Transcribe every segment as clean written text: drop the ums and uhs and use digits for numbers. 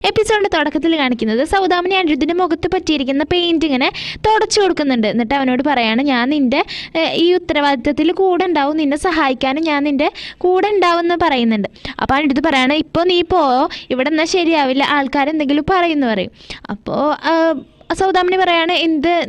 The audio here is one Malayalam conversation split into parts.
എപ്പിസോഡിന്റെ തുടക്കത്തിൽ കാണിക്കുന്നത് സൗദാമിനി അനിരുദ്ധിന്റെ മുഖത്ത് പറ്റിയിരിക്കുന്ന പെയിന്റ് ഇങ്ങനെ തുടച്ചു കൊടുക്കുന്നുണ്ട്. എന്നിട്ട് അവനോട് പറയാണ്, ഞാൻ നിന്റെ ഈ ഉത്തരവാദിത്തത്തിൽ കൂടെ ഉണ്ടാവും, നിന്നെ സഹായിക്കാനും ഞാൻ നിന്റെ കൂടെ ഉണ്ടാവും എന്ന് പറയുന്നുണ്ട്. അപ്പോൾ അനിരുദ്ധ് പറയാണ്, ഇപ്പോൾ നീ പോയോ, ഇവിടെ എന്നാൽ ശരിയാവില്ല, ആൾക്കാരെന്തെങ്കിലും പറയുന്നു പറയും. അപ്പോൾ സൗദാമിനി പറയാണ്,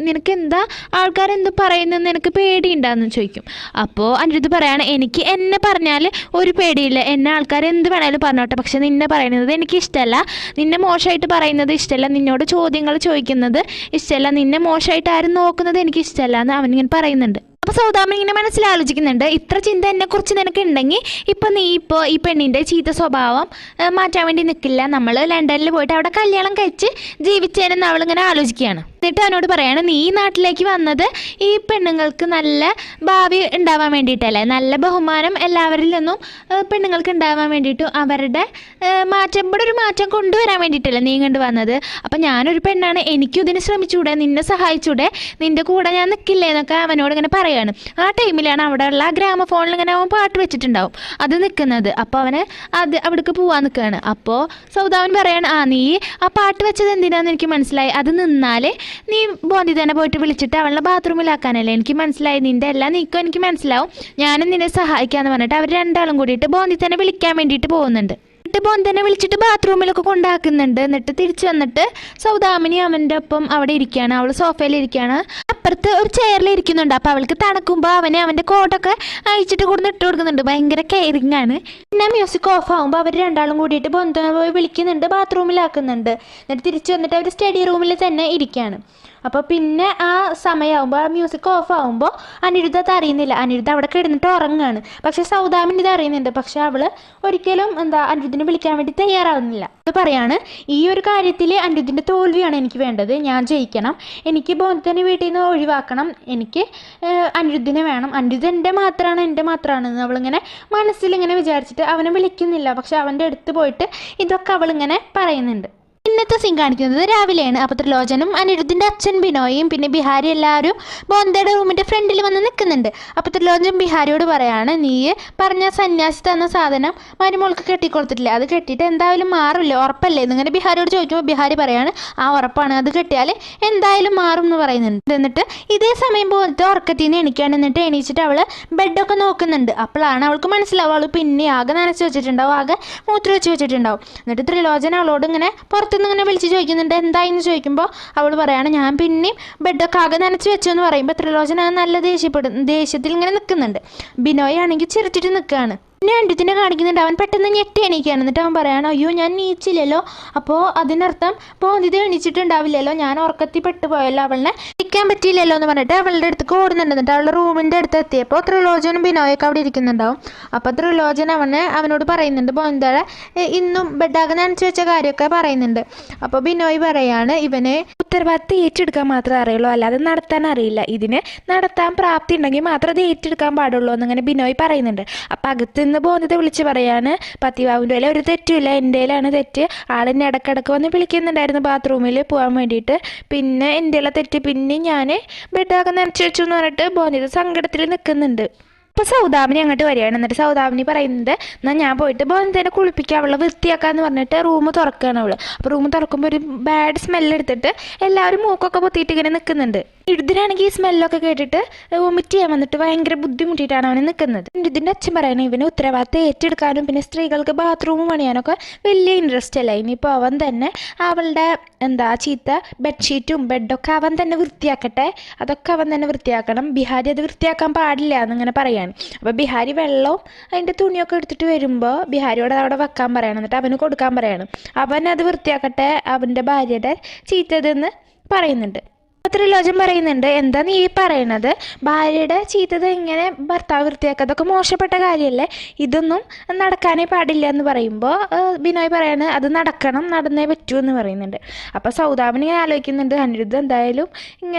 നിനക്ക് എന്താ ആൾക്കാരെന്ത് പറയുന്നത്, നിനക്ക് പേടിയുണ്ടാന്ന് ചോദിക്കും. അപ്പോൾ അനിരുദ്ധ് പറയാണ്, എനിക്ക് എന്നെ പറഞ്ഞാൽ ഒരു പേടിയില്ല, എന്നെ ആൾക്കാർ എന്ത് വേണേലും പറഞ്ഞോട്ടെ, പക്ഷെ നിന്നെ പറയുന്നത് എനിക്ക് ഇഷ്ടമല്ല, നിന്നെ മോശമായിട്ട് പറയുന്നത് ഇഷ്ടമല്ല, നിന്നോട് ചോദ്യങ്ങൾ ചോദിക്കുന്നത് ഇഷ്ടമല്ല, നിന്നെ മോശമായിട്ട് ആരും നോക്കുന്നത് എനിക്ക് ഇഷ്ടമല്ല എന്ന് അവനിങ്ങനെ പറയുന്നുണ്ട്. അപ്പോൾ സൗദാമിനി ഇങ്ങനെ മനസ്സിലാലോചിക്കുന്നുണ്ട്, ഇത്ര ചിന്ത എന്നെക്കുറിച്ച് നിനക്ക് ഉണ്ടെങ്കിൽ ഇപ്പം നീ ഈ പെണ്ണിൻ്റെ ചീത്ത സ്വഭാവം മാറ്റാൻ വേണ്ടി നിൽക്കില്ല, നമ്മൾ ലണ്ടനിൽ പോയിട്ട് അവിടെ കല്യാണം കഴിച്ച് ജീവിച്ചേനെന്ന് അവളിങ്ങനെ ആലോചിക്കുകയാണ്. എന്നിട്ട് അവനോട് പറയാണ്, നീ ഈ നാട്ടിലേക്ക് വന്നത് ഈ പെണ്ണുങ്ങൾക്ക് നല്ല ഭാവി ഉണ്ടാവാൻ വേണ്ടിയിട്ടല്ലേ, നല്ല ബഹുമാനം എല്ലാവരിൽ നിന്നും പെണ്ണുങ്ങൾക്ക് ഉണ്ടാവാൻ വേണ്ടിയിട്ടും അവരുടെ ഇവിടെ ഒരു മാറ്റം കൊണ്ടുവരാൻ വേണ്ടിയിട്ടല്ലേ നീ കണ്ടു വന്നത്. അപ്പം ഞാനൊരു പെണ്ണാണ്, എനിക്കും ഇതിന് ശ്രമിച്ചൂടെ, നിന്നെ സഹായിച്ചൂടെ, നിൻ്റെ കൂടെ ഞാൻ നിൽക്കില്ലേ എന്നൊക്കെ അവനോട് ഇങ്ങനെ പറയാണ്. ആ ടൈമിലാണ് അവിടെയുള്ള ഗ്രാമഫോണിൽ ഇങ്ങനെ അവൻ പാട്ട് വെച്ചിട്ടുണ്ടാവും, അത് നിൽക്കുന്നത്. അപ്പോൾ അവന് അവിടേക്ക് പോകാൻ നിൽക്കുകയാണ്. അപ്പോൾ സൗദാമിനി പറയാണ്, നീ ആ പാട്ട് വെച്ചത് എന്തിനാന്ന് എനിക്ക് മനസ്സിലായി, അത് നിന്നാൽ നീ ബോന്തി തന്നെ പോയിട്ട് വിളിച്ചിട്ട് അവളുടെ ബാത്റൂമിലാക്കാനല്ലേ, എനിക്ക് മനസ്സിലായി, നിൻ്റെ എല്ലാം നീക്കം എനിക്ക് മനസ്സിലാവും, ഞാനും നിന്നെ സഹായിക്കാമെന്ന് പറഞ്ഞിട്ട് അവർ രണ്ടാളും കൂടിയിട്ട് ബോന്തി തന്നെ വിളിക്കാൻ വേണ്ടിയിട്ട് പോകുന്നുണ്ട്. എന്നിട്ട് ബോന്തനെ വിളിച്ചിട്ട് ബാത്റൂമിലൊക്കെ കൊണ്ടാക്കുന്നുണ്ട്. എന്നിട്ട് തിരിച്ചു വന്നിട്ട് സൗദാമിനി അവൻ്റെ ഒപ്പം അവിടെ ഇരിക്കുകയാണ്, അവൾ സോഫയിൽ ഇരിക്കുകയാണ്, അപ്പുറത്ത് ഒരു ചെയറിൽ ഇരിക്കുന്നുണ്ട്. അപ്പോൾ അവൾക്ക് തണുക്കുമ്പോൾ അവൻ്റെ കോട്ടൊക്കെ അയച്ചിട്ട് കൊടുന്ന് ഇട്ട് കൊടുക്കുന്നുണ്ട്, ഭയങ്കര കെയറിങ് ആണ്. പിന്നെ മ്യൂസിക് ഓഫ് ആകുമ്പോൾ അവർ രണ്ടാളും കൂടിയിട്ട് ബോന്തനെ പോയി വിളിക്കുന്നുണ്ട്, ബാത്റൂമിലാക്കുന്നുണ്ട്. എന്നിട്ട് തിരിച്ചു വന്നിട്ട് അവർ സ്റ്റഡി റൂമിൽ തന്നെ ഇരിക്കുകയാണ്. അപ്പോൾ പിന്നെ ആ സമയമാകുമ്പോൾ ആ മ്യൂസിക് ഓഫ് ആകുമ്പോൾ അനിരുദ്ധ അത് അറിയുന്നില്ല, അനിരുദ്ധ അവിടെ കിടന്നിട്ട് ഉറങ്ങുകയാണ്. പക്ഷേ സൗദാമിനി ഇത് അറിയുന്നുണ്ട്, പക്ഷെ അവൾ ഒരിക്കലും അനിരുദ്ധിനെ വിളിക്കാൻ വേണ്ടി തയ്യാറാവുന്നില്ല. അത് പറയാണ്, ഈ ഒരു കാര്യത്തിൽ അനിരുദ്ധിൻ്റെ തോൽവിയാണ് എനിക്ക് വേണ്ടത്, ഞാൻ ജയിക്കണം, എനിക്ക് ബോന്തനെ വീട്ടിൽ നിന്ന് ഒഴിവാക്കണം, എനിക്ക് അനിരുദ്ധിനെ വേണം, അനിരുദ്ധ എൻ്റെ മാത്രമാണെന്ന് അവളിങ്ങനെ മനസ്സിലിങ്ങനെ വിചാരിച്ചിട്ട് അവനെ വിളിക്കുന്നില്ല. പക്ഷെ അവൻ്റെ അടുത്ത് പോയിട്ട് ഇതൊക്കെ അവളിങ്ങനെ പറയുന്നുണ്ട്. ഇന്നത്തെ സീൻ കാണിക്കുന്നത് രാവിലെയാണ്. അപ്പോൾ ത്രിലോചനും അനിരുദ്ധിൻ്റെ അച്ഛൻ ബിനോയും പിന്നെ ബിഹാരി എല്ലാവരും ബോന്തയുടെ റൂമിൻ്റെ ഫ്രണ്ടിൽ വന്ന് നിൽക്കുന്നുണ്ട്. അപ്പോൾ ത്രിലോചൻ ബിഹാരിയോട് പറയാണ്, നീ പറഞ്ഞ സന്യാസി തന്ന സാധനം മരുമോൾക്ക് കെട്ടിക്കൊടുത്തിട്ടില്ല, അത് കെട്ടിയിട്ട് എന്തായാലും മാറില്ലേ, ഉറപ്പല്ലേ എന്നിങ്ങനെ ബിഹാരിയോട് ചോദിക്കുമ്പോൾ ബിഹാരി പറയാണ്, ഉറപ്പാണ്, അത് കെട്ടിയാൽ എന്തായാലും മാറും എന്ന് പറയുന്നുണ്ട്. എന്നിട്ട് ഇതേ സമയം ബോന്തത്തെ ഉറക്കത്തിൽ നിന്ന് എണീക്കുകയാണ്. എന്നിട്ട് എണീച്ചിട്ട് അവൾ ബെഡൊക്കെ നോക്കുന്നുണ്ട്. അപ്പോഴാണ് അവൾക്ക് മനസ്സിലാവും അവൾ പിന്നെ ആകെ നനച്ച് വെച്ചിട്ടുണ്ടാവും, ആകെ മൂത്രം വെച്ച് വെച്ചിട്ടുണ്ടാവും. എന്നിട്ട് ത്രിലോചൻ അവളോട് ഇങ്ങനെ ഇങ്ങനെ വിളിച്ച് ചോദിക്കുന്നുണ്ട്, എന്തായെന്ന് ചോദിക്കുമ്പോൾ അവൾ പറയാണ്, ഞാൻ പിന്നെയും ബെഡൊക്കെ ആകെ നനച്ച് വെച്ചു എന്ന് പറയുമ്പോൾ ത്രിലോചന നല്ല ദേഷ്യത്തിൽ ഇങ്ങനെ നിൽക്കുന്നുണ്ട്. ബിനോയ് ആണെങ്കിൽ ചിരിച്ചിട്ട് നിൽക്കുകയാണ്. പിന്നെ അനിരുദ്ധിനെ കാണിക്കുന്നുണ്ട്, അവൻ പെട്ടെന്ന് ഞെട്ടി എണീക്കുകയാണ്. എന്നിട്ട് അവൻ പറയാണ്, അയ്യോ ഞാൻ നീച്ചില്ലല്ലോ, അപ്പോൾ അതിനർത്ഥം ബോന്തിത എണീച്ചിട്ടുണ്ടാവില്ലല്ലോ, ഞാൻ ഉറക്കത്തിൽ പെട്ടുപോയല്ലോ, അവളിനെ ഇരിക്കാൻ പറ്റിയില്ലല്ലോ എന്ന് പറഞ്ഞിട്ട് അവളുടെ അടുത്തേക്ക് ഓടുന്നുണ്ട്. എന്നിട്ട് അവളുടെ റൂമിൻ്റെ അടുത്ത് എത്തിയപ്പോൾ ത്രിലോചനും ബിനോയൊക്കെ അവിടെ ഇരിക്കുന്നുണ്ടാവും. അപ്പോൾ ത്രിലോചൻ അവനോട് പറയുന്നുണ്ട്, ബോന്തയുടെ ഇന്നും ബെഡാകെ നനച്ച് വെച്ച കാര്യമൊക്കെ പറയുന്നുണ്ട്. അപ്പോൾ ബിനോയ് പറയാണ്, ഇവന് ഉത്തരവാദിത്തം ഏറ്റെടുക്കാൻ മാത്രമേ അറിയുള്ളൂ, അല്ലാതെ നടത്താൻ അറിയില്ല, ഇതിന് നടത്താൻ പ്രാപ്തി ഉണ്ടെങ്കിൽ മാത്രം അത് ഏറ്റെടുക്കാൻ പാടുള്ളൂ എന്നിങ്ങനെ ബിനോയ് പറയുന്നുണ്ട്. അപ്പം അകത്ത് നിന്ന് ബോന്തിത വിളിച്ച് പറയാണ്, പത്തിവാവിൻ്റെ കയ്യിൽ ഒരു തെറ്റുമില്ല, എൻ്റെ കയ്യിലാണ് തെറ്റ്, ആളെന്നെ ഇടക്കിടക്ക് വന്ന് വിളിക്കുന്നുണ്ടായിരുന്നു ബാത്റൂമിൽ പോകാൻ വേണ്ടിയിട്ട്, പിന്നെ എൻ്റെ തെറ്റ്, പിന്നെ ഞാൻ ബെഡാകെ നനച്ച് വെച്ചു എന്ന് പറഞ്ഞിട്ട് ബോന്തിത സങ്കടത്തിൽ നിൽക്കുന്നുണ്ട്. അപ്പോൾ സൗദാമിനി അങ്ങോട്ട് വരികയാണ്. എന്നിട്ട് സൗദാമിനി പറയുന്നത്, എന്നാൽ ഞാൻ പോയിട്ട് ബോന്തേനെ കുളിപ്പിക്കുക, അവളെ വൃത്തിയാക്കാന്ന് പറഞ്ഞിട്ട് റൂം തുറക്കുകയാണ് അവൾ. അപ്പോൾ റൂം തുറക്കുമ്പോൾ ഒരു ബാഡ് സ്മെല്ലെടുത്തിട്ട് എല്ലാവരും മൂക്കൊക്കെ പൊത്തിയിട്ട് ഇങ്ങനെ നിൽക്കുന്നുണ്ട്. ഇടുതിനാണെങ്കിൽ ഈ സ്മെല്ലൊക്കെ കേട്ടിട്ട് വൊമിറ്റ് ചെയ്യാൻ വന്നിട്ട് ഭയങ്കര ബുദ്ധിമുട്ടിയിട്ടാണ് അവന് നിൽക്കുന്നത്. ഇതിൻ്റെ അച്ഛൻ പറയുന്നത്, ഇവന് ഉത്തരവാദിത്തം ഏറ്റെടുക്കാനും പിന്നെ സ്ത്രീകൾക്ക് ബാത്റൂം പണിയാനൊക്കെ വലിയ ഇൻട്രസ്റ്റ് അല്ല, ഇനിയിപ്പോൾ അവൻ തന്നെ അവളുടെ ചീത്ത ബെഡ്ഷീറ്റും ബെഡൊക്കെ അവൻ തന്നെ വൃത്തിയാക്കട്ടെ, അതൊക്കെ അവൻ തന്നെ വൃത്തിയാക്കണം, ബിഹാരി അത് വൃത്തിയാക്കാൻ പാടില്ല എന്നിങ്ങനെ പറയാണ്. അപ്പോൾ ബിഹാരി വെള്ളവും അതിൻ്റെ തുണിയൊക്കെ എടുത്തിട്ട് വരുമ്പോൾ ബിഹാരിയോട് അവിടെ വെക്കാൻ പറയണം, എന്നിട്ട് അവന് കൊടുക്കാൻ പറയണം, അവൻ അത് വൃത്തിയാക്കട്ടെ, അവൻ്റെ ഭാര്യയുടെ ചീത്തതെന്ന് പറയുന്നുണ്ട്. ത്രിലോചൻ പറയുന്നുണ്ട്, എന്താ നീ പറയണത്, ഭാര്യയുടെ ചീത്തത് എങ്ങനെ ഭർത്താവ് വൃത്തിയാക്കുക, അതൊക്കെ മോശപ്പെട്ട കാര്യമല്ലേ, ഇതൊന്നും നടക്കാനേ പാടില്ല എന്ന് പറയുമ്പോൾ ബിനോയ് പറയാണ്, അത് നടന്നേ പറ്റൂ എന്ന് പറയുന്നുണ്ട്. അപ്പോൾ സൗദാമിനി ആലോചിക്കുന്നുണ്ട്, അനിരുദ്ധ എന്തായാലും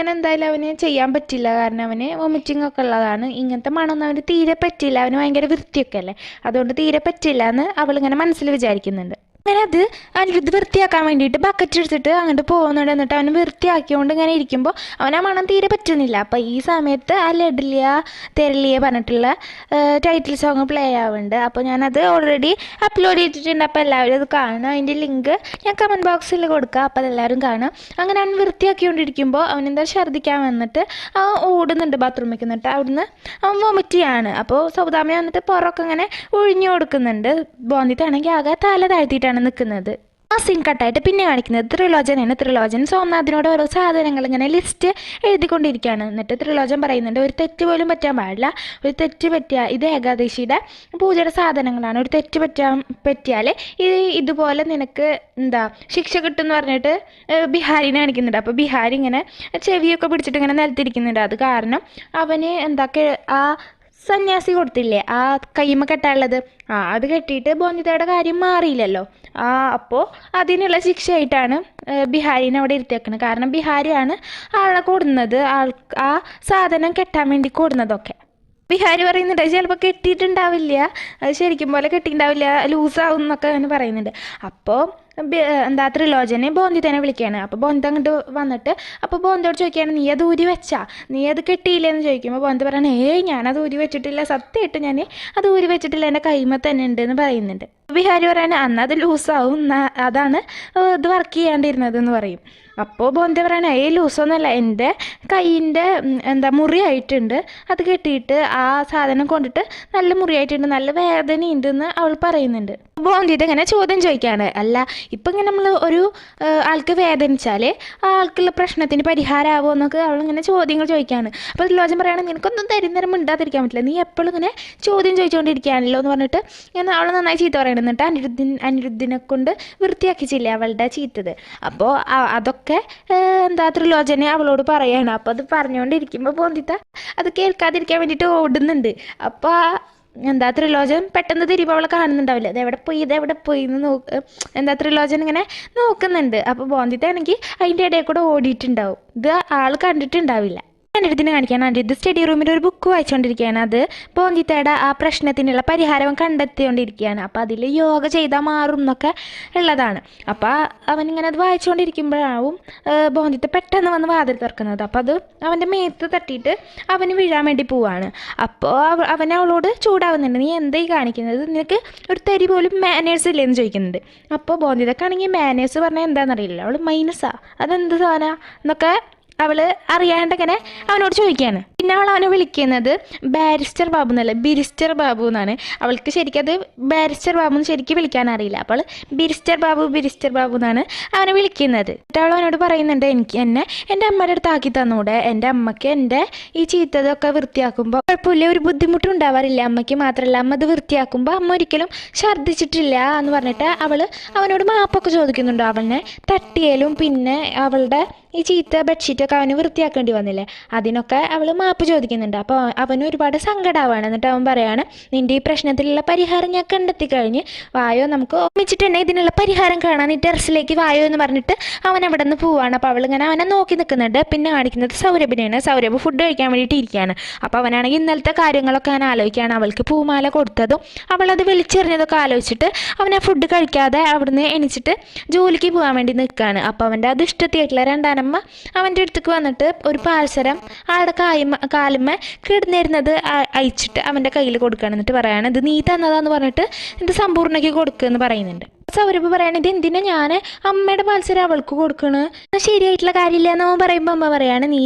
അവന് ചെയ്യാൻ പറ്റില്ല, കാരണം അവന് വൊമിറ്റിംഗ് ഒക്കെ ഉള്ളതാണ്, ഇങ്ങനത്തെ മണമൊന്നും അവന് തീരെ പറ്റില്ല, അവന് ഭയങ്കര വൃത്തിയൊക്കെ അല്ലേ, അതുകൊണ്ട് തീരെ പറ്റില്ല എന്ന് അവളിങ്ങനെ മനസ്സിൽ വിചാരിക്കുന്നുണ്ട്. അങ്ങനെ അത് അനിരുദ്ധ് വൃത്തിയാക്കാൻ വേണ്ടിയിട്ട് ബക്കറ്റ് എടുത്തിട്ട് അങ്ങോട്ട് പോകുന്നുണ്ട്. എന്നിട്ട് അവന് വൃത്തിയാക്കിക്കൊണ്ട് ഇങ്ങനെ ഇരിക്കുമ്പോൾ അവൻ ആ മണം തീരെ പറ്റുന്നില്ല. അപ്പോൾ ഈ സമയത്ത് ആ ലഡ്ലിയ തെരലിയ പറഞ്ഞിട്ടുള്ള ടൈറ്റിൽ സോങ് പ്ലേ ആവുന്നുണ്ട്. അപ്പോൾ ഞാനത് ഓൾറെഡി അപ്ലോഡ് ചെയ്തിട്ടുണ്ട്. അപ്പോൾ എല്ലാവരും അത് കാണുക. അതിൻ്റെ ലിങ്ക് ഞാൻ കമൻറ്റ് ബോക്സിൽ കൊടുക്കുക. അപ്പോൾ അതെല്ലാവരും കാണുക. അങ്ങനെ അവൻ വൃത്തിയാക്കിക്കൊണ്ടിരിക്കുമ്പോൾ അവനെന്താ ഛർദ്ദിക്കാൻ വന്നിട്ട് അവൻ ഓടുന്നുണ്ട് ബാത്റൂമിൽ. എന്നിട്ട് അവിടുന്ന് അവൻ വൊമിറ്റ് ചെയ്യാണ്. അപ്പോൾ സൗദാമിനി വന്നിട്ട് പുറമൊക്കെ ഇങ്ങനെ ഒഴിഞ്ഞു കൊടുക്കുന്നുണ്ട്. ബോന്തിത്താണെങ്കിൽ ആകെ തല താഴ്ത്തിയിട്ടാണ് നിൽക്കുന്നത്. ആ സീൻ കട്ടായിട്ട് പിന്നെ കാണിക്കുന്നത് ത്രിലോചനാണ്. ത്രിലോചൻ സോമനാഥിനോട് ഓരോ സാധനങ്ങൾ ഇങ്ങനെ ലിസ്റ്റ് എഴുതിക്കൊണ്ടിരിക്കുകയാണ്. എന്നിട്ട് ത്രിലോചൻ പറയുന്നുണ്ട് ഒരു തെറ്റ് പോലും പറ്റാൻ പാടില്ല. ഒരു തെറ്റ് പറ്റിയാൽ ഇത് ഏകാദശിയുടെ പൂജയുടെ സാധനങ്ങളാണ്. ഒരു തെറ്റ് പറ്റിയാൽ ഇതുപോലെ നിനക്ക് ശിക്ഷ കിട്ടും എന്ന് പറഞ്ഞിട്ട് ബിഹാരിനെ കാണിക്കുന്നുണ്ട്. അപ്പോൾ ബിഹാരി ഇങ്ങനെ ചെവിയൊക്കെ പിടിച്ചിട്ട് ഇങ്ങനെ നിലത്തിരിക്കുന്നുണ്ട്. അത് കാരണം അവന് ആ സന്യാസി കൊടുത്തില്ലേ ആ കയ്യുമ്മ കെട്ടാനുള്ളത്, അത് കെട്ടിയിട്ട് ബോന്തിതയുടെ കാര്യം മാറിയില്ലല്ലോ. അപ്പോൾ അതിനുള്ള ശിക്ഷയായിട്ടാണ് ബിഹാരിനെ അവിടെ ഇരുത്തിയേക്കുന്നത്. കാരണം ബിഹാരിയാണ് ആളെ കൂടുന്നത്, ആ സാധനം കെട്ടാൻ വേണ്ടി കൂടുന്നതൊക്കെ. ബിഹാരി പറയുന്നുണ്ട് ചിലപ്പോൾ കെട്ടിയിട്ടുണ്ടാവില്ല, അത് ശരിക്കും പോലെ കെട്ടിയിട്ടുണ്ടാവില്ല, ലൂസാവും എന്നൊക്കെ അവന് പറയുന്നുണ്ട്. അപ്പോൾ ത്രിലോചനെ ബോന്തിതനെ വിളിക്കുകയാണ്. അപ്പോൾ ബോന്തി അങ്ങോട്ട് വന്നിട്ട് അപ്പോൾ ബോന്തിയോട് ചോദിക്കുകയാണ് നീ അത് ഊരി വെച്ചാ, നീ അത് കെട്ടിയില്ലെന്ന് ചോദിക്കുമ്പോൾ ബോന്തി പറയണേ ഞാനത് ഊരി വെച്ചിട്ടില്ല, സത്യമായിട്ട് ഞാൻ അത് ഊരി വെച്ചിട്ടില്ല, എൻ്റെ കൈമ തന്നെ ഉണ്ട് എന്ന് പറയുന്നുണ്ട്. ബിഹാരി പറയണേ അന്ന് അത് ലൂസാവും, അതാണ് ഇത് വർക്ക് ചെയ്യാണ്ടിരുന്നത് എന്ന് പറയും. അപ്പോൾ ബോന്തി പറയണേ ലൂസൊന്നുമല്ല, എൻ്റെ കൈയിൻ്റെ മുറിയായിട്ടുണ്ട്, അത് കെട്ടിയിട്ട് ആ സാധനം കൊണ്ടിട്ട് നല്ല മുറിയായിട്ടുണ്ട്, നല്ല വേദനയുണ്ടെന്ന് അവൾ പറയുന്നുണ്ട്. ബോന്തിയിട്ട് ഇങ്ങനെ ചോദ്യം ചോദിക്കുകയാണ്, അല്ല ഇപ്പം ഇങ്ങനെ നമ്മൾ ഒരു ആൾക്ക് വേദനിച്ചാൽ ആ ആൾക്കുള്ള പ്രശ്നത്തിന് പരിഹാരമാവുമോ എന്നൊക്കെ അവളിങ്ങനെ ചോദ്യങ്ങൾ ചോദിക്കുകയാണ്. അപ്പോൾ ത്രിലോചൻ പറയുകയാണ് നിനക്കൊന്നും തരുന്നേരം മിണ്ടാതിരിക്കാൻ പറ്റില്ല, നീ എപ്പോഴും ഇങ്ങനെ ചോദ്യം ചോദിച്ചുകൊണ്ടിരിക്കുകയാണല്ലോ എന്ന് പറഞ്ഞിട്ട് ഇങ്ങനെ അവൾ നന്നായി ചീത്ത പറയുന്നത്. എന്നിട്ട് അനിരുദ്ധിനെ കൊണ്ട് വൃത്തിയാക്കിച്ചില്ലേ അവളുടെ ചീത്തത്. അപ്പോൾ അതൊക്കെ ത്രിലോചനെ അവളോട് പറയാണ്. അപ്പോൾ അത് പറഞ്ഞുകൊണ്ടിരിക്കുമ്പോൾ ബോന്തിത്ത അത് കേൾക്കാതിരിക്കാൻ വേണ്ടിയിട്ട് ഓടുന്നുണ്ട്. അപ്പോൾ ത്രിലോചൻ പെട്ടെന്ന് തിരിയുമ്പോൾ അവളെ കാണുന്നുണ്ടാവില്ല, ഇതെവിടെ പോയി എന്ന് ത്രിലോചൻ ഇങ്ങനെ നോക്കുന്നുണ്ട്. അപ്പോൾ ബോന്തിത്താണെങ്കിൽ അതിൻ്റെ ഇടയിൽ കൂടെ ഓടിയിട്ടുണ്ടാവും, ഇത് ആൾ കണ്ടിട്ടുണ്ടാവില്ല. അനിരുദ്ധിനെ കാണിക്കുകയാണ്. അനിരുദ്ധ് സ്റ്റഡി റൂമിൽ ഒരു ബുക്ക് വായിച്ചുകൊണ്ടിരിക്കുകയാണ്. അത് ബോന്തിത്തയുടെ ആ പ്രശ്നത്തിനുള്ള പരിഹാരം കണ്ടെത്തിക്കൊണ്ടിരിക്കുകയാണ്. അപ്പോൾ അതിൽ യോഗ ചെയ്താൽ മാറും എന്നൊക്കെ ഉള്ളതാണ്. അപ്പോൾ അവനിങ്ങനെ അത് വായിച്ചുകൊണ്ടിരിക്കുമ്പോഴാവും ബോന്തിത്ത പെട്ടെന്ന് വന്ന് വാതിൽ തുറക്കുന്നത്. അപ്പോൾ അത് അവൻ്റെ മേത്ത് തട്ടിയിട്ട് അവന് വീഴാൻ വേണ്ടി പോവാണ്. അപ്പോൾ അവൻ അവളോട് ചൂടാവുന്നുണ്ട്, നീ എന്തായി കാണിക്കുന്നത്, നിനക്ക് ഒരു തരി പോലും മാനേഴ്സ് ഇല്ലെന്ന് ചോദിക്കുന്നുണ്ട്. അപ്പോൾ ബോന്തിത്തക്കാണെങ്കിൽ മാനേഴ്സ് പറഞ്ഞാൽ എന്താണെന്നറിയില്ല, അവൾ മൈനസാ അതെന്ത് സാധനം എന്നൊക്കെ അവൾ അറിയാണ്ടിങ്ങനെ അവനോട് ചോദിക്കുകയാണ്. പിന്നെ അവനെ വിളിക്കുന്നത് ബാരിസ്റ്റർ ബാബു എന്നല്ല, ബിരിസ്റ്റർ ബാബു എന്നാണ്. അവൾക്ക് ശരിക്കും അത് ബാരിസ്റ്റർ ബാബു എന്ന് ശരിക്കും വിളിക്കാൻ അറിയില്ല. അപ്പോൾ ബിരിസ്റ്റർ ബാബു എന്നാണ് അവനെ വിളിക്കുന്നത്. എന്നിട്ട് അവനോട് പറയുന്നുണ്ട് എന്നെ എൻ്റെ അമ്മയുടെ അടുത്ത് ആക്കി തന്നൂടെ, എൻ്റെ അമ്മയ്ക്ക് എൻ്റെ ഈ ചീത്തതൊക്കെ വൃത്തിയാക്കുമ്പോൾ കുഴപ്പമില്ല, ഒരു ബുദ്ധിമുട്ടും ഉണ്ടാവാറില്ല, അമ്മയ്ക്ക് മാത്രമല്ല, അമ്മ ഇത് വൃത്തിയാക്കുമ്പോൾ അമ്മ ഒരിക്കലും ഛർദ്ദിച്ചിട്ടില്ല എന്ന് പറഞ്ഞിട്ട് അവനോട് മാപ്പൊക്കെ ചോദിക്കുന്നുണ്ട്. അവനെ തട്ടിയാലും പിന്നെ അവളുടെ ഈ ചീത്ത ബെഡ്ഷീറ്റൊക്കെ അവന് വൃത്തിയാക്കേണ്ടി വന്നില്ലേ, അതിനൊക്കെ അവൾ മാപ്പ് ചോദിക്കുന്നുണ്ട്. അപ്പോൾ അവന് ഒരുപാട് സങ്കടമാവാണ്. എന്നിട്ട് അവൻ പറയാണ് നിൻ്റെ ഈ പ്രശ്നത്തിലുള്ള പരിഹാരം ഞാൻ കണ്ടെത്തി കഴിഞ്ഞ് വായോ, നമുക്ക് ഒന്നിച്ചിട്ട് തന്നെ ഇതിനുള്ള പരിഹാരം കാണാൻ ഈ ടെറസിലേക്ക് വായോ എന്ന് പറഞ്ഞിട്ട് അവൻ അവിടെ നിന്ന് പോവാണ്. അപ്പോൾ അവളിങ്ങനെ അവനെ നോക്കി നിൽക്കുന്നുണ്ട്. പിന്നെ കാണിക്കുന്നത് സൗരഭിനെയാണ്. സൗരഭ് ഫുഡ് കഴിക്കാൻ വേണ്ടിയിട്ട് ഇരിക്കുകയാണ്. അപ്പോൾ അവനാണെങ്കിൽ ഇന്നലത്തെ കാര്യങ്ങളൊക്കെ അവൻ ആലോചിക്കുകയാണ്. അവൾക്ക് പൂമാല കൊടുത്തതും അവളത് വിളിച്ചെറിഞ്ഞതൊക്കെ ആലോചിച്ചിട്ട് അവനെ ഫുഡ് കഴിക്കാതെ അവിടുന്ന് എണിച്ചിട്ട് ജോലിക്ക് പോകാൻ വേണ്ടി നിൽക്കുകയാണ്. അപ്പോൾ അവൻ്റെ അത് ഇഷ്ടത്തിയായിട്ടുള്ള രണ്ടാനമ്മ അവൻ്റെ അടുത്തേക്ക് വന്നിട്ട് ഒരു പാൽസരം ആളുടെ കാലുമ്മ കിടന്നിരുന്നത് അയച്ചിട്ട് അവൻ്റെ കയ്യിൽ കൊടുക്കുകയാണ്. എന്നിട്ട് പറയാണ് ഇത് നീ തന്നതാന്ന് പറഞ്ഞിട്ട് ഇത് സമ്പൂർണ്ണയ്ക്ക് കൊടുക്കുമെന്ന് പറയുന്നുണ്ട്. സൗരഭ് പറയാണ് ഇത് എന്തിനാ ഞാൻ അമ്മയുടെ പാൽസരം അവൾക്ക് കൊടുക്കണ്, ശരിയായിട്ടുള്ള കാര്യമില്ല എന്നവൻ പറയുമ്പോൾ അമ്മ പറയാണ് നീ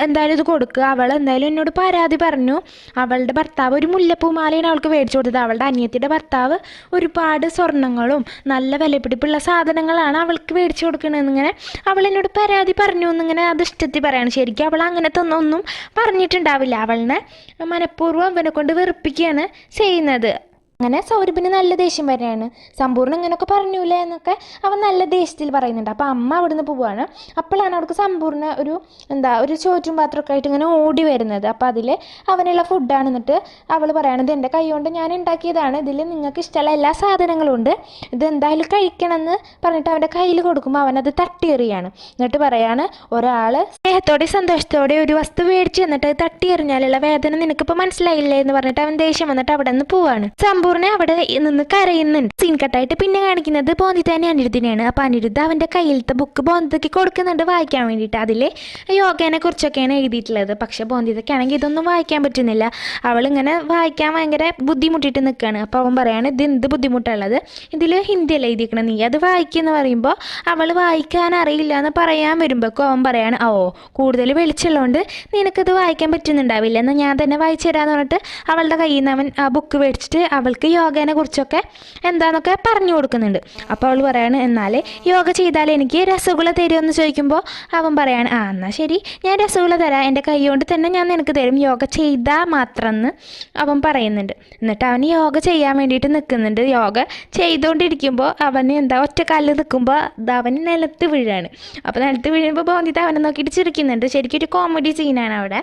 എന്തായാലും ഇത് കൊടുക്കുക, അവൾ എന്തായാലും എന്നോട് പരാതി പറഞ്ഞു, അവളുടെ ഭർത്താവ് ഒരു മുല്ലപ്പൂമാലയാണ് അവൾക്ക് മേടിച്ചു കൊടുത്തത്, അവളുടെ അനിയത്തിയുടെ ഭർത്താവ് ഒരുപാട് സ്വർണ്ണങ്ങളും നല്ല വിലപിടിപ്പുള്ള സാധനങ്ങളാണ് അവൾക്ക് മേടിച്ചു കൊടുക്കണമെന്നിങ്ങനെ അവൾ എന്നോട് പരാതി പറഞ്ഞു എന്നിങ്ങനെ അത് ഇഷ്ടത്തിൽ പറയാണ്. ശരിക്കും അവൾ അങ്ങനത്തെ ഒന്നും പറഞ്ഞിട്ടുണ്ടാവില്ല, അവളിനെ മനഃപൂർവ്വം അവനെ കൊണ്ട് വെറുപ്പിക്കുകയാണ് ചെയ്യുന്നത്. അങ്ങനെ സൗരഭിന് നല്ല ദേഷ്യം വരെയാണ്. സമ്പൂർണ്ണ ഇങ്ങനെയൊക്കെ പറഞ്ഞൂലേ എന്നൊക്കെ അവൻ നല്ല ദേഷ്യത്തിൽ പറയുന്നുണ്ട്. അപ്പോൾ അമ്മ അവിടെ നിന്ന് പോവുകയാണ്. അപ്പോഴാണ് അവൾക്ക് സമ്പൂർണ്ണ ഒരു ചോറ്റും പാത്രമൊക്കെ ആയിട്ട് ഇങ്ങനെ ഓടി വരുന്നത്. അപ്പോൾ അതിൽ അവനുള്ള ഫുഡാണ്. എന്നിട്ട് അവൾ പറയണത് എൻ്റെ കൈ കൊണ്ട് ഞാൻ ഉണ്ടാക്കിയതാണ്, ഇതിൽ നിങ്ങൾക്ക് ഇഷ്ടമുള്ള എല്ലാ സാധനങ്ങളും ഉണ്ട്, ഇത് എന്തായാലും കഴിക്കണമെന്ന് പറഞ്ഞിട്ട് അവൻ്റെ കയ്യിൽ കൊടുക്കുമ്പോൾ അവനത് തട്ടിയെറിയാണ്. എന്നിട്ട് പറയാണ് ഒരാൾ സ്നേഹത്തോടെ സന്തോഷത്തോടെ ഒരു വസ്തു മേടിച്ച് എന്നിട്ട് അത് തട്ടിയെറിഞ്ഞാലുള്ള വേദന നിനക്കിപ്പോൾ മനസ്സിലായില്ലേ എന്ന് പറഞ്ഞിട്ട് അവൻ ദേഷ്യം വന്നിട്ട് അവിടെ നിന്ന് പോവാണ്. സമ്പൂർണ്ണ അവിടെ നിന്ന് കരയുന്നുണ്ട്. സീൻ കട്ടായിട്ട് പിന്നെ കാണിക്കുന്നത് ബോന്തിത്താനെ അനിരുദ്ധിനെയാണ്. അപ്പോൾ അനിരുദ്ധ അവൻ്റെ കയ്യിലത്തെ ബുക്ക് ബോന്തിതയ്ക്ക് കൊടുക്കുന്നുണ്ട് വായിക്കാൻ വേണ്ടിയിട്ട്. അതിൽ യോഗേനെ കുറിച്ചൊക്കെയാണ് എഴുതിയിട്ടുള്ളത്. പക്ഷെ ബോന്തിതയ്ക്കാണെങ്കിൽ ഇതൊന്നും വായിക്കാൻ പറ്റുന്നില്ല. അവളിങ്ങനെ വായിക്കാൻ ഭയങ്കര ബുദ്ധിമുട്ടിയിട്ട് നിൽക്കുകയാണ്. അപ്പോൾ അവൻ പറയാണ് ഇത് എന്ത് ബുദ്ധിമുട്ടുള്ളത്, ഇതിൽ ഹിന്ദിയല്ല എഴുതിയിരിക്കണം, നീ അത് വായിക്കുമെന്ന് പറയുമ്പോൾ അവൾ വായിക്കാൻ അറിയില്ല എന്ന് പറയാൻ വരുമ്പോഴേക്കും അവൻ പറയാണ് കൂടുതൽ വെളിച്ചുള്ളതുകൊണ്ട് നിനക്കത് വായിക്കാൻ പറ്റുന്നുണ്ടാവില്ല, എന്നാൽ ഞാൻ തന്നെ വായിച്ചു തരാമെന്ന് പറഞ്ഞിട്ട് അവളുടെ കയ്യിൽ നിന്ന് അവൻ ആ ബുക്ക് മേടിച്ചിട്ട് അവൾക്ക് യോഗേനെ കുറിച്ചൊക്കെ എന്താണെന്നൊക്കെ പറഞ്ഞു കൊടുക്കുന്നുണ്ട്. അപ്പോൾ അവൾ പറയാണ് എന്നാൽ യോഗ ചെയ്താൽ എനിക്ക് രസഗുള തരുമെന്ന് ചോദിക്കുമ്പോൾ അവൻ പറയാണ് എന്നാൽ ശരി ഞാൻ രസഗുള തരാം, എൻ്റെ കൈ കൊണ്ട് തന്നെ ഞാൻ നിനക്ക് തരും, യോഗ ചെയ്താൽ മാത്രം എന്ന് അവൻ പറയുന്നുണ്ട്. എന്നിട്ട് അവൻ യോഗ ചെയ്യാൻ വേണ്ടിയിട്ട് നിൽക്കുന്നുണ്ട്. യോഗ ചെയ്തുകൊണ്ടിരിക്കുമ്പോൾ അവന് ഒറ്റക്കാലിൽ നിൽക്കുമ്പോൾ അവൻ നിലത്ത് വീഴാണ്. അപ്പോൾ നിലത്ത് വീഴുമ്പോൾ ബോന്തിത അവനെ നോക്കിയിട്ട് ചിരിക്കുന്നുണ്ട്. ശരിക്കും ഒരു കോമഡി സീനാണ് അവിടെ.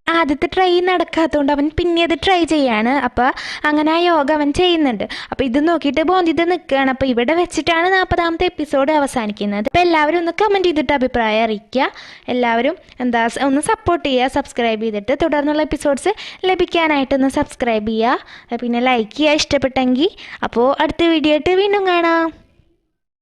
ആദ്യത്തെ ട്രൈ നടക്കാത്തതുകൊണ്ട് അവൻ പിന്നെ അത് ട്രൈ ചെയ്യാണ്. അപ്പോൾ അങ്ങനെ ആ യോഗ അവൻ ചെയ്യുന്നുണ്ട്. അപ്പോൾ ഇത് നോക്കിയിട്ട് ബോന്തിത നിൽക്കുകയാണ്. അപ്പോൾ ഇവിടെ വെച്ചിട്ടാണ് 40ാമത്തെ എപ്പിസോഡ് അവസാനിക്കുന്നത്. അപ്പോൾ എല്ലാവരും ഒന്ന് കമൻറ്റ് ചെയ്തിട്ട് അഭിപ്രായം അറിയിക്കുക. എല്ലാവരും ഒന്ന് സപ്പോർട്ട് ചെയ്യുക, സബ്സ്ക്രൈബ് ചെയ്തിട്ട് തുടർന്നുള്ള എപ്പിസോഡ്സ് ലഭിക്കാനായിട്ടൊന്ന് സബ്സ്ക്രൈബ് ചെയ്യുക, പിന്നെ ലൈക്ക് ചെയ്യുക ഇഷ്ടപ്പെട്ടെങ്കിൽ. അപ്പോൾ അടുത്ത വീഡിയോ ആയിട്ട് വീണ്ടും കാണാം.